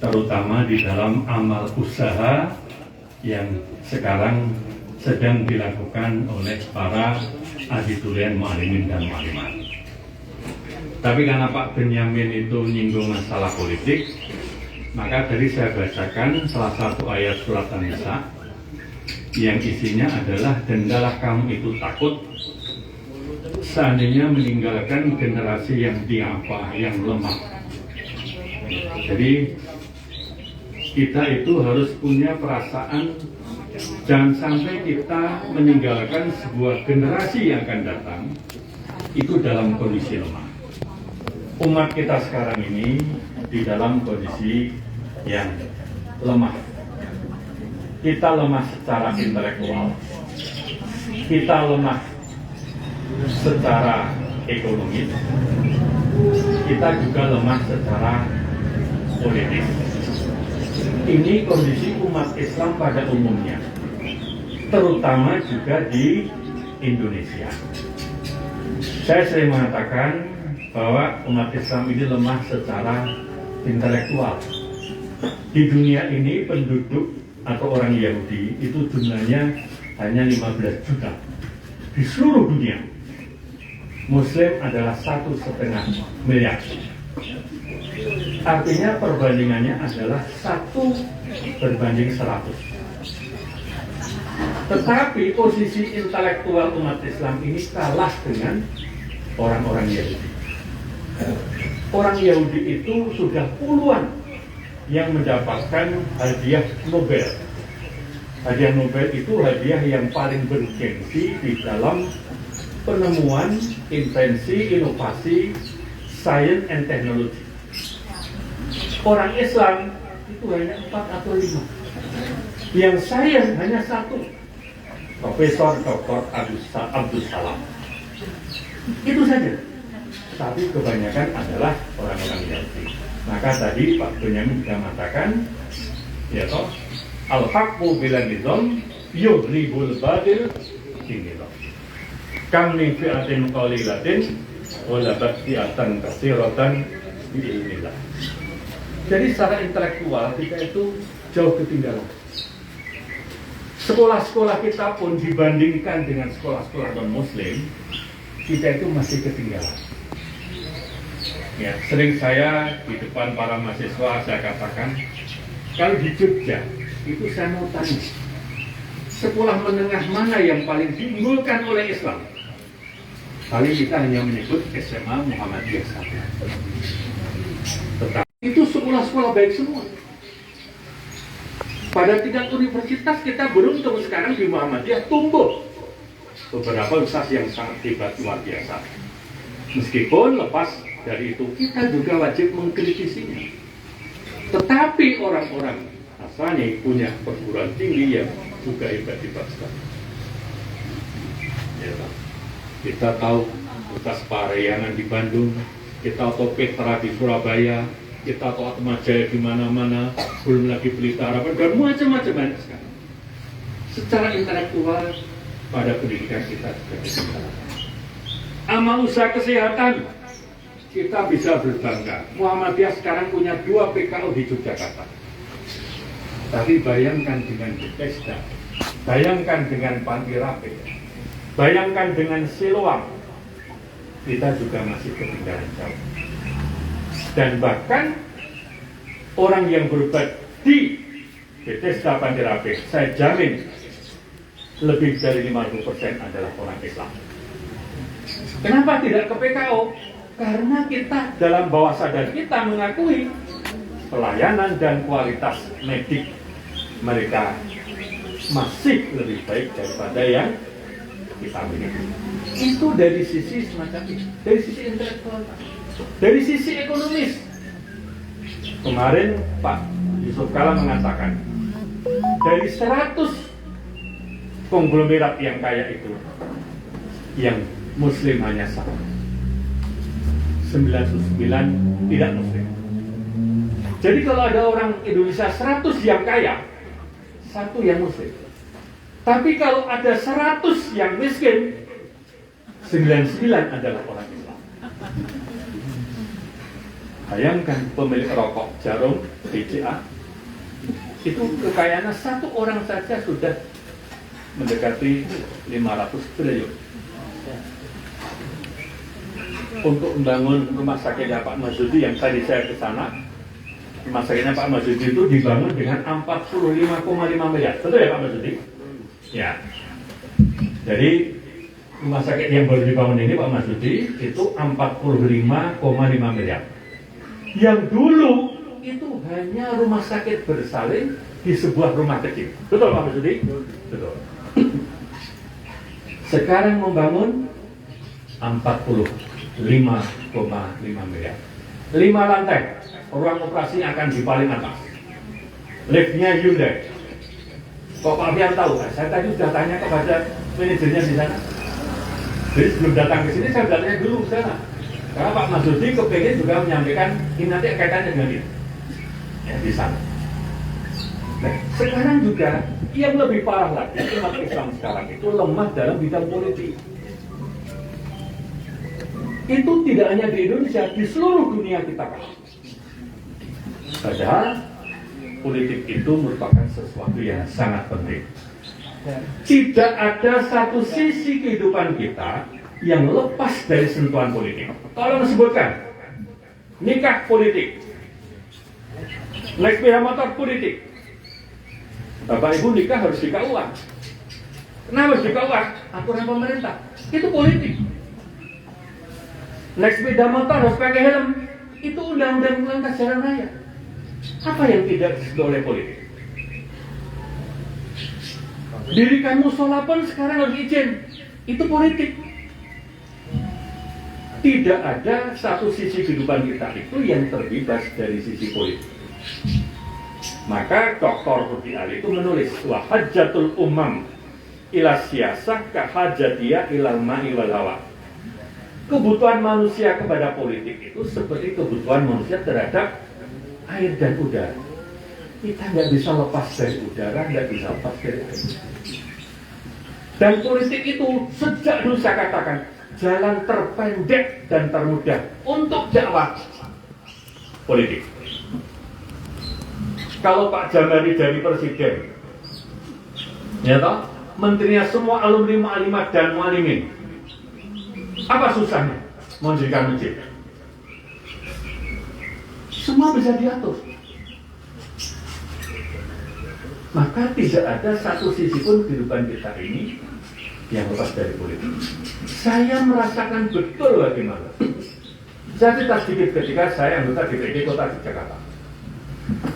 terutama di dalam amal usaha yang sekarang sedang dilakukan oleh para aditulian mu'allimin dan mu'allimat. Tapi karena Pak Benyamin itu nyinggung masalah politik, maka tadi saya bacakan salah satu ayat surat An-Nisa yang isinya adalah, "Dendalah kamu itu takut seandainya meninggalkan generasi yang diapa, yang lemah." Jadi kita itu harus punya perasaan, jangan sampai kita meninggalkan sebuah generasi yang akan datang itu dalam kondisi lemah. Umat kita sekarang ini di dalam kondisi yang lemah. Kita lemah secara intelektual, kita lemah secara ekonomi, kita juga lemah secara politik. Ini kondisi umat Islam pada umumnya, terutama juga di Indonesia. Saya sering mengatakan bahwa umat Islam ini lemah secara intelektual. Di dunia ini penduduk atau orang Yahudi itu jumlahnya hanya 15 juta di seluruh dunia. Muslim adalah 1,5 miliar. Artinya perbandingannya adalah 1:100. Tetapi posisi intelektual umat Islam ini kalah dengan orang-orang Yahudi. Orang Yahudi itu sudah puluhan yang mendapatkan hadiah Nobel. Hadiah Nobel itu hadiah yang paling bergengsi di dalam penemuan, invensi, inovasi, science and technology. Orang Islam itu hanya 4 atau 5. Yang sains hanya 1. Profesor Dr. Abdus Salam. Itu saja. Tapi kebanyakan adalah orang-orang Yahudi. Maka tadi Pak Benyamin sudah mengatakan, ya toh, al-haqqu bila nizam yughribul badil binizam. Kam min fi'atin qalilatin walabat fi'atan katsiratan bi'ilmillah. Jadi secara intelektual kita itu jauh ketinggalan. Sekolah-sekolah kita pun dibandingkan dengan sekolah-sekolah non-muslim, kita itu masih ketinggalan. Ya, sering saya di depan para mahasiswa saya katakan, kalau di Jogja itu saya mau tanya, sekolah menengah mana yang paling diunggulkan oleh Islam? Paling kita hanya menyebut SMA Muhammadiyah saja. Tetapi itu sekolah-sekolah baik semua. Pada tingkat universitas kita beruntung sekarang di Muhammadiyah tumbuh beberapa ustaz yang sangat hebat luar biasa. Meskipun lepas dari itu kita juga wajib mengkritisinya. Tetapi orang-orang asalnya punya perguruan tinggi yang juga hebat-hebat sekali. Ya, kita tahu Ustaz Parayangan di Bandung, kita tahu Petra di Surabaya, kita tahu Atmajaya di mana-mana, belum lagi Pelita Harapan, dan macam-macam banyak sekali. Secara intelektual pada pendidikan kita juga ketinggalan. Amal usaha kesehatan kita bisa berbangga. Muhammadiyah sekarang punya 2 PKU di Yogyakarta. Tapi bayangkan dengan Bethesda, bayangkan dengan Panti Rapih, bayangkan dengan Siloam, kita juga masih ketinggalan jauh. Dan bahkan orang yang berobat di Bethesda Panti Rapih, saya jamin lebih dari 50% adalah orang Islam. Kenapa tidak ke PKU? Karena kita dalam bawah sadar kita mengakui pelayanan dan kualitas medik mereka masih lebih baik daripada yang kita miliki. Itu dari sisi semacam itu, dari sisi intelektual, dari sisi ekonomis. Kemarin Pak Yusuf Kala mengatakan dari 100 konglomerat yang kaya itu, yang Muslim hanya 1. 99 tidak Muslim. Jadi kalau ada orang Indonesia 100 yang kaya, 1 yang Muslim. Tapi kalau ada 100 yang miskin, 99 adalah orang Islam. Bayangkan pemilik rokok Jarum, BCA, itu kekayaannya satu orang saja sudah mendekati 500 triliun. Untuk membangun rumah sakitnya Pak Marsudi yang tadi saya ke sana, rumah sakitnya Pak Marsudi itu dibangun dengan 45,5 miliar. Betul ya Pak Marsudi? Ya. Jadi rumah sakit yang baru dibangun ini Pak Marsudi itu 45,5 miliar. Yang dulu itu hanya rumah sakit bersalin di sebuah rumah kecil. Betul Pak Marsudi? Betul. Sekarang membangun 45,5 miliar. 5 lantai, ruang operasi akan di paling atas. Liftnya Hyundai. Kok Pak Fian tahu? Saya tadi sudah tanya kepada manajernya di sana. Jadi sebelum datang ke sini saya sudah tanya dulu ke sana. Karena Pak Marsudi kepengen juga menyampaikan ini nanti kaitannya dengan ini. Ya, di sana. Nah, sekarang juga yang lebih parah lagi, umat Islam sekarang itu lemah dalam bidang politik. Itu tidak hanya di Indonesia, di seluruh dunia kita kalah. Padahal politik itu merupakan sesuatu yang sangat penting. Tidak ada satu sisi kehidupan kita yang lepas dari sentuhan politik. Tolong sebutkan, nikah politik, naik sepeda motor politik. Bapak Ibu nikah harus di KUA. Kenapa harus di KUA? Aturan pemerintah. Itu politik. Naik sepeda motor harus pakai helm. Itu undang-undang lintas jalan raya. Apa yang tidak disentuh oleh politik? Dirikan musola pun sekarang harus izin. Itu politik. Tidak ada satu sisi kehidupan kita itu yang terbebas dari sisi politik. Maka Dr. Hudi Ali itu menulis wa hajjatul umam ila siyasah ka hajjatiyah ilal ma'i wal hawa. Kebutuhan manusia kepada politik itu seperti kebutuhan manusia terhadap air dan udara. Kita nggak bisa lepas dari udara, nggak bisa lepas dari air. Dan politik itu sejak dulu saya katakan jalan terpendek dan termudah untuk dakwah politik. Kalau Pak Jamari dari presiden, ya toh, menterinya semua alumni mu'alimat dan mu'alimin, apa susahnya mendirikan masjid? Semua bisa diatur. Maka tidak ada satu sisi pun kehidupan kita ini yang lepas dari politik. Saya merasakan betul bagaimana. Saya cerita sedikit ketika saya anggota DPD Kota Jakarta.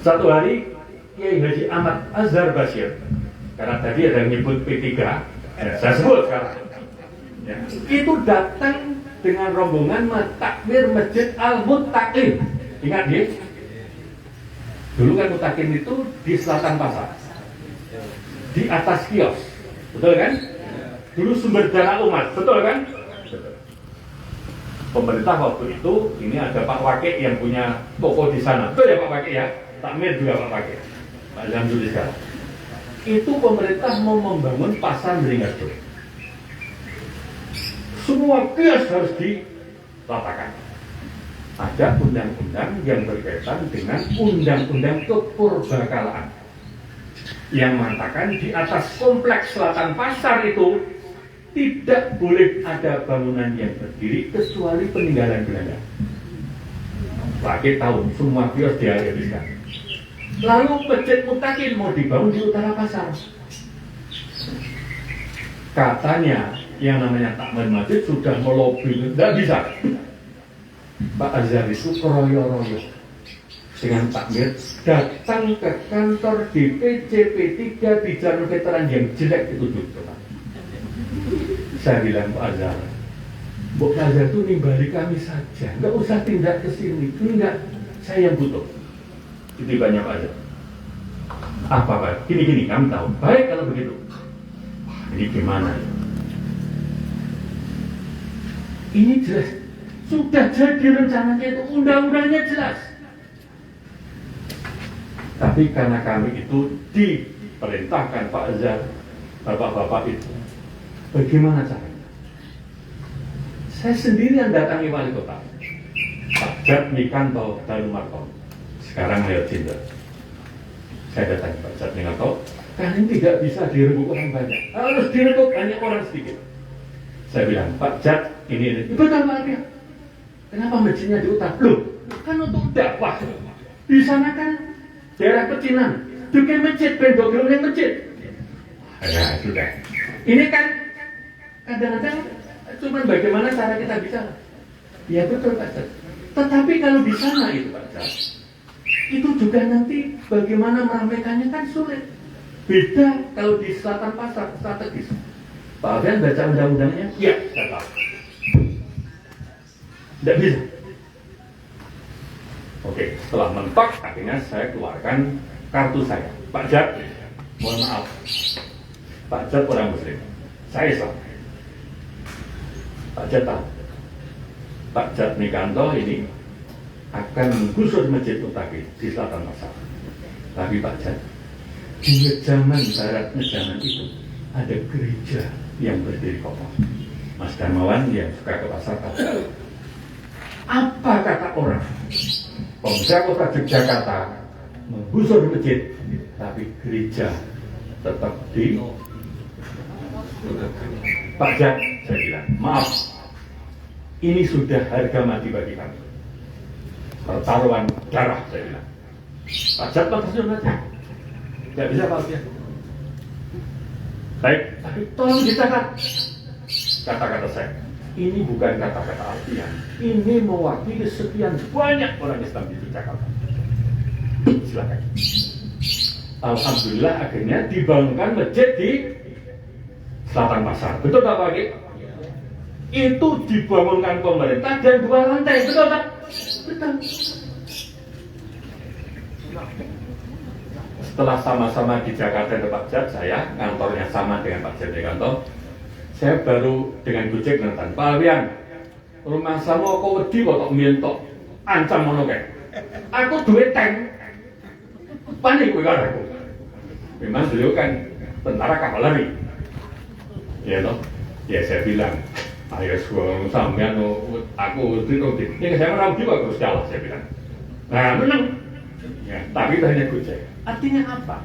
Satu hari Kiai Haji Ahmad Azhar Bashir, karena tadi ada yang nyebut P3, saya sebut sekarang, ya, itu datang dengan rombongan mentakmir Masjid Al-Muttaqin. Ingat ya? Dulu kan Muttaqin itu di selatan pasar, di atas kios, betul kan? Dulu sumber dana umat, betul kan? Pemerintah waktu itu, ini ada Pak Wakil yang punya toko di sana, betul ya Pak Wakil ya? Takmir juga Pak Wakil, Pak Zamzuli sekarang. Itu pemerintah mau membangun pasar Beringharjo. Semua kios harus diratakan. Ada undang-undang yang berkaitan dengan undang-undang kepurbakalaan yang mengatakan di atas kompleks selatan pasar itu tidak boleh ada bangunan yang berdiri kecuali peninggalan Belanda. Pakai tahun semua kios dihabiskan. Lalu Masjid Muttaqin mau dibangun di utara pasar. Katanya yang namanya Takmir Masjid sudah melobi, tidak bisa. Pak Azhar itu keroyo-royo dengan takmir datang ke kantor DPC P3 di Jalan Veteran yang jelek itu juga. Saya bilang Pak Azhar, Pak Azhar itu nimbali kami saja, nggak usah tindak ke sini, enggak, saya yang butuh. Itu banyak Pak Azhar. Apa Pak? Gini-gini, kamu tahu. Baik kalau begitu. Ini gimana? Ini jelas. Sudah jadi rencananya itu, undang-undangnya jelas. Tapi karena kami itu diperintahkan Pak Azhar, bapak-bapak itu, bagaimana caranya? Saya sendiri yang datangi wali kota. Pak, Jat Nikanto Danumarto. Sekarang ayo cinta. Saya datang Pak Jat Nikanto, kalian tidak bisa direbut orang banyak, harus direbut hanya orang sedikit. Saya bilang, Pak Jat, ini. Betul Pak dia. Kenapa masjidnya di utara? Loh, kan untuk dakwah. Di sana kan daerah pecinan. Bikin masjid, bentuk-bentuk masjid. Ya, sudah. Ini kan kadang-kadang cuma bagaimana cara kita bicara. Ya betul Pak Jat. Tetapi kalau di sana itu Pak Jat, itu juga nanti bagaimana meramaikannya kan sulit. Beda kalau di selatan pasar, strategis. Pak Alfian baca undang-undangnya? Ya, saya tahu. Tidak bisa. Oke, setelah mentok, akhirnya saya keluarkan kartu saya. Pak Jat, mohon maaf. Pak Jat orang Muslim. Saya Islam. Pak Jat tahu. Pak Jat Nikanto ini akan menggusur masjid Utaki di selatan pasar. Tapi Pak Jat, di zaman baratnya zaman itu ada gereja yang berdiri kokoh. Mas Darmawan yang suka ke pasar tahu. Apa kata orang? Pemuda kota Yogyakarta menggusur masjid, tapi gereja tetap di Pak Jat. Saya bilang, maaf, ini sudah harga mati bagi kami. Pertaruhan darah, saya bilang. Pak Jat tersenyum saja. Tidak bisa Pak Alfian. Baik, tapi tolong dicatat kata-kata saya. Ini bukan kata-kata Alfian. Ini mewakili sekian banyak orang Islam di Jakarta. Silakan. Alhamdulillah akhirnya dibangunkan masjid di selatan pasar. Betul tak Pak Agi? Itu dibangunkan pemerintah dan 2 lantai. Betul tak? Betul. Setelah sama-sama di Jakarta dengan Pak Jat, saya kantornya sama dengan Pak Jat Nikanto. Saya baru dengan Gojek nonton, Pak Alfian, rumah sama kok wedi kok mientok ancam ngono kae. Aku duwe tank. Panik kowe karo aku. Memang beliau kan tentara kavaleri. Ya toh? Ya saya bilang, ayo suang sampean aku itu ini saya mau juga terus jalan saya bilang. Nah, menang. Ya, tapi hanya Gojek. Artinya apa?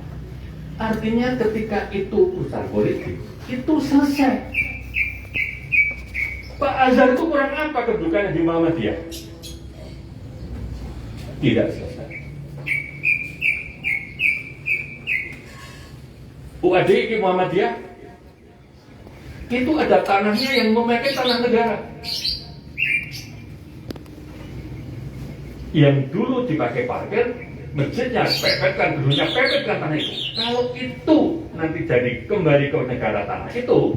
Artinya ketika itu urusan politik, itu selesai. Pak Azhar itu kurang apa kedudukannya di Muhammadiyah? Tidak selesai. UAD di Muhammadiyah itu ada tanahnya yang memakai tanah negara. Yang dulu dipakai parkir, masjidnya pepetkan, gedungnya pepetkan tanah itu. Kalau itu nanti jadi kembali ke negara tanah itu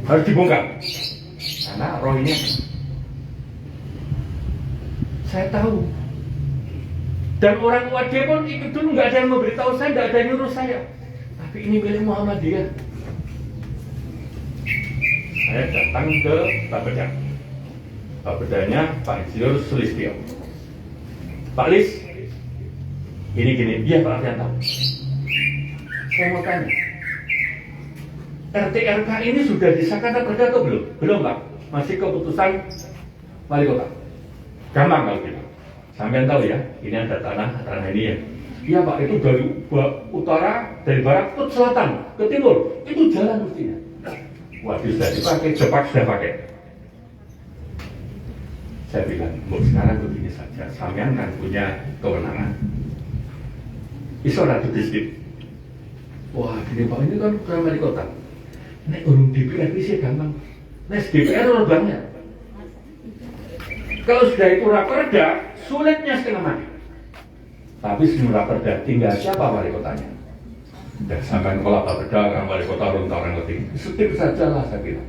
harus dibongkar karena rohnya saya tahu dan orang Wadi pun ikut dulu, nggak ada yang memberitahu saya, nggak ada yang nyuruh saya, tapi ini milik Muhammadiyah. Saya datang ke Bapeda, Bapedanya Pak Insinyur Sulistyo. Pak Lis, ini gini, iya Pak Alfian tahu. Saya mau tanya, RTRK ini sudah disahkan atau belum? Belum Pak, masih keputusan wali kota. Gampang kalau gitu. Sampean tahu ya, ini ada tanah ini ya. Iya Pak, itu dari utara, dari barat ke selatan, ke timur, itu jalan mestinya. Waduh sudah dipakai, Jepang sudah pakai. Saya bilang, sekarang begini saja, sampean kan punya kewenangan. Iso ratu distrik. Wah, gini Pak, ini kan bukan wali kota. Nek urung DPR sih gampang. Nek DPR orang banyak. Kalau sudah itu raperda, sulitnya setengah mati. Tapi sebelum raperda, tinggal siapa wali kotanya? Dan sampai kalau raperda, kan wali kota orang lebih. Setip saja lah saya bilang.